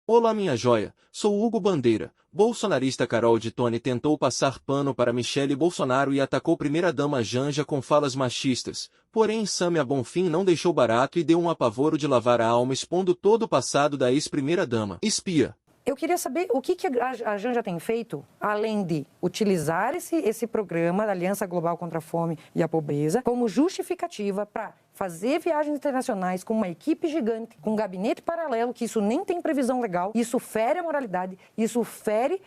Olá minha joia, sou Hugo Bandeira. Bolsonarista Carol de Tone tentou passar pano para Michele Bolsonaro e atacou primeira-dama Janja com falas machistas, porém Sâmia Bonfim não deixou barato e deu um apavoro de lavar a alma expondo todo o passado da ex-primeira-dama. Espia. Eu queria saber o que a Janja tem feito, além de utilizar esse programa da Aliança Global contra a Fome e a Pobreza como justificativa para fazer viagens internacionais com uma equipe gigante, com um gabinete paralelo, que isso nem tem previsão legal, isso fere a moralidade, isso fere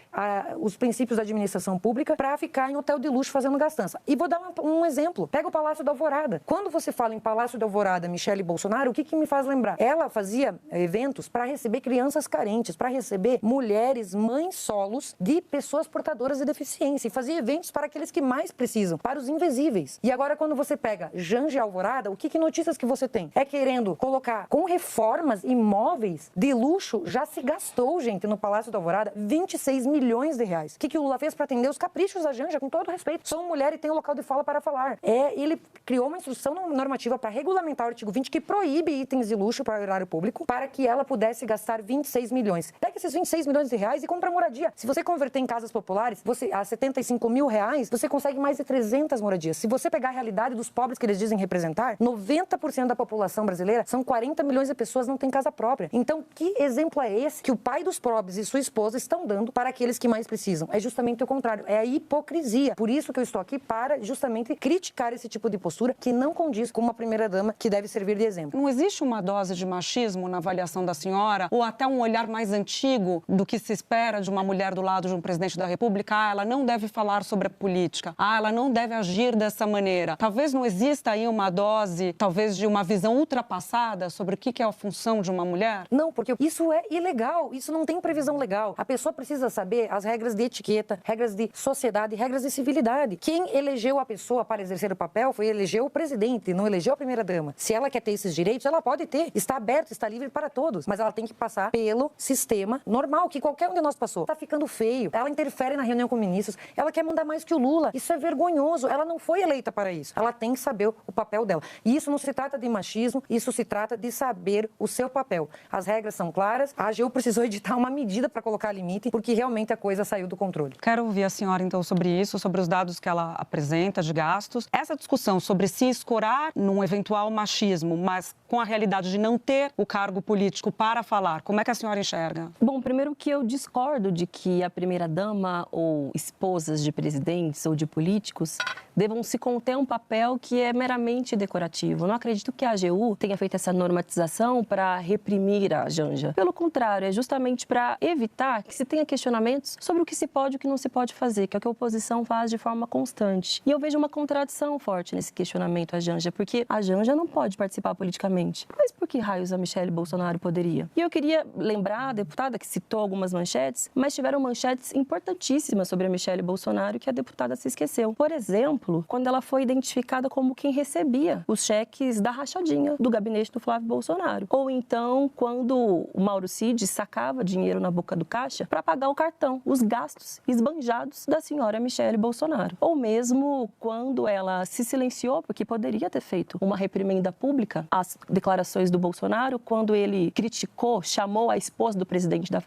os princípios da administração pública para ficar em hotel de luxo fazendo gastança. E vou dar um exemplo. Pega o Palácio da Alvorada. Quando você fala em Palácio da Alvorada, Michele Bolsonaro, o que me faz lembrar? Ela fazia eventos para receber crianças carentes, para receber mulheres, mães solos de pessoas portadoras de deficiência e fazia eventos para aqueles que mais precisam, para os invisíveis. E agora, quando você pega Janja e Alvorada, o que notícias que você tem? É querendo colocar com reformas imóveis de luxo, já se gastou, gente, no Palácio da Alvorada, 26 milhões de reais. O que o Lula fez para atender os caprichos da Janja, com todo respeito? Sou mulher e tenho local de fala para falar. Ele criou uma instrução normativa para regulamentar o artigo 20 que proíbe itens de luxo para o erário público para que ela pudesse gastar 26 milhões. Pega esses 26 milhões de reais e compra moradia. Se você converter em casas populares, a 75 mil reais, você consegue mais de 300 moradias. Se você pegar a realidade dos pobres que eles dizem representar, 90% da população brasileira, são 40 milhões de pessoas que não têm casa própria. Então, que exemplo é esse que o pai dos pobres e sua esposa estão dando para aqueles que mais precisam? É justamente o contrário, é a hipocrisia. Por isso que eu estou aqui para justamente criticar esse tipo de postura que não condiz com uma primeira-dama que deve servir de exemplo. Não existe uma dose de machismo na avaliação da senhora ou até um olhar mais antigo do que se espera de uma mulher do lado de um presidente da República? Ela não deve falar sobre a política. Ela não deve agir dessa maneira. Talvez não exista aí uma dose, talvez de uma visão ultrapassada sobre o que é a função de uma mulher? Não, porque isso é ilegal, isso não tem previsão legal. A pessoa precisa saber as regras de etiqueta, regras de sociedade, regras de civilidade. Quem elegeu a pessoa para exercer o papel elegeu o presidente, não elegeu a primeira-dama. Se ela quer ter esses direitos, ela pode ter. Está aberto, está livre para todos. Mas ela tem que passar pelo sistema normal, que qualquer um de nós passou. Está ficando feio. Ela interfere na reunião com ministros. Ela quer mandar mais que o Lula. Isso é vergonhoso. Ela não foi eleita para isso. Ela tem que saber o papel dela. E isso não se trata de machismo, isso se trata de saber o seu papel. As regras são claras, a AGU precisou editar uma medida para colocar limite, porque realmente a coisa saiu do controle. Quero ouvir a senhora, então, sobre isso, sobre os dados que ela apresenta de gastos. Essa discussão sobre se escorar num eventual machismo, mas com a realidade de não ter o cargo político para falar, como é que a senhora enxerga? Bom, primeiro que eu discordo de que a primeira-dama ou esposas de presidentes ou de políticos devam se conter um papel que é meramente decorativo. Eu não acredito que a AGU tenha feito essa normatização para reprimir a Janja. Pelo contrário, é justamente para evitar que se tenha questionamentos sobre o que se pode e o que não se pode fazer, que é o que a oposição faz de forma constante. E eu vejo uma contradição forte nesse questionamento à Janja, porque a Janja não pode participar politicamente. Mas por que raios a Michele Bolsonaro poderia? E eu queria lembrar a deputada que citou algumas manchetes, mas tiveram manchetes importantíssimas sobre a Michele Bolsonaro que a deputada se esqueceu. Por exemplo, quando ela foi identificada como quem recebia os cheques da rachadinha do gabinete do Flávio Bolsonaro. Ou então, quando o Mauro Cid sacava dinheiro na boca do caixa para pagar o cartão, os gastos esbanjados da senhora Michele Bolsonaro. Ou mesmo quando ela se silenciou, porque poderia ter feito uma reprimenda pública às declarações do Bolsonaro, quando ele criticou, chamou a esposa do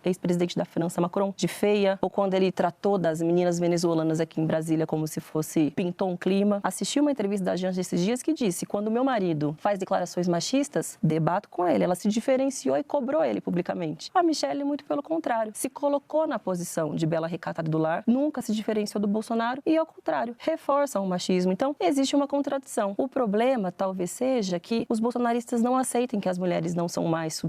ex-presidente da França, Macron, de feia, ou quando ele tratou das meninas venezuelanas aqui em Brasília como se fosse, pintou um clima. Assisti uma entrevista da Janja esses dias que disse, quando meu marido faz declarações machistas, debato com ele. Ela se diferenciou e cobrou ele publicamente. A Michele, muito pelo contrário, se colocou na posição de bela recatada do lar, nunca se diferenciou do Bolsonaro e, ao contrário, reforça o machismo. Então, existe uma contradição. O problema, talvez seja que os bolsonaristas não aceitem que as mulheres não são mais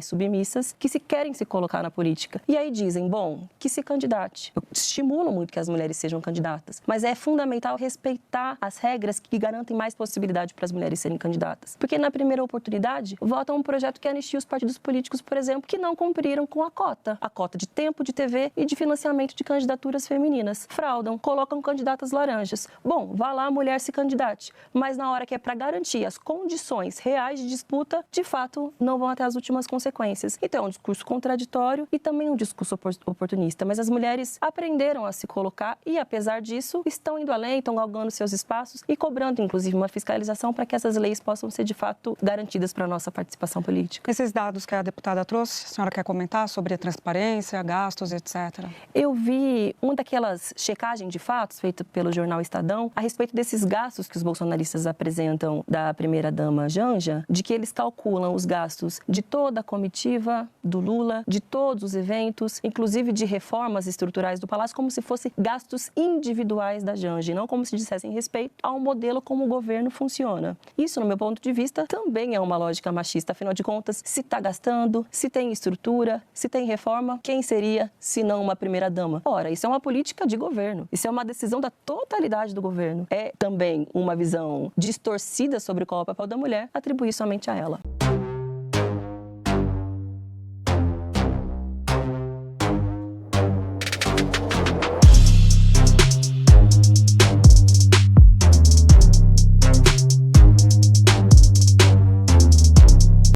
submissas, que se querem se colocar na política. E aí dizem, bom, que se candidate. Eu estimulo muito que as mulheres sejam candidatas, mas é fundamental respeitar as regras que garantem mais possibilidade para as mulheres serem candidatas. Porque na primeira oportunidade, votam um projeto que anistia os partidos políticos, por exemplo, que não cumpriram com a cota de tempo de TV e de financiamento de candidaturas femininas. Fraudam, colocam candidatas laranjas. Bom, vá lá, a mulher se candidate, mas na hora que é para garantir as condições reais de disputa, de fato, não vão até as últimas consequências. Então, é um discurso contraditório e também um discurso oportunista, mas as mulheres aprenderam a se colocar e, apesar disso, estão indo além, estão galgando seus espaços e cobrando, inclusive, uma fiscalização para que essas leis possam ser, de fato, garantidas para a nossa participação política. Esses dados que a deputada trouxe, a senhora quer comentar sobre a transparência, gastos, etc.? Eu vi uma daquelas checagens de fatos feita pelo jornal Estadão a respeito desses gastos que os bolsonaristas apresentam da primeira-dama Janja, de que eles calculam os gastos de toda a comitiva do Lula, de todos os eventos, inclusive de reformas estruturais do Palácio, como se fossem gastos individuais da Janja, e não como se dissessem respeito ao modelo como o governo funciona. Isso, no meu ponto de vista, também é uma lógica machista. Afinal de contas, se está gastando, se tem estrutura, se tem reforma, quem seria, se não uma primeira-dama? Ora, isso é uma política de governo. Isso é uma decisão da totalidade do governo. É também uma visão distorcida sobre qual é o papel da mulher, atribuir somente a ela.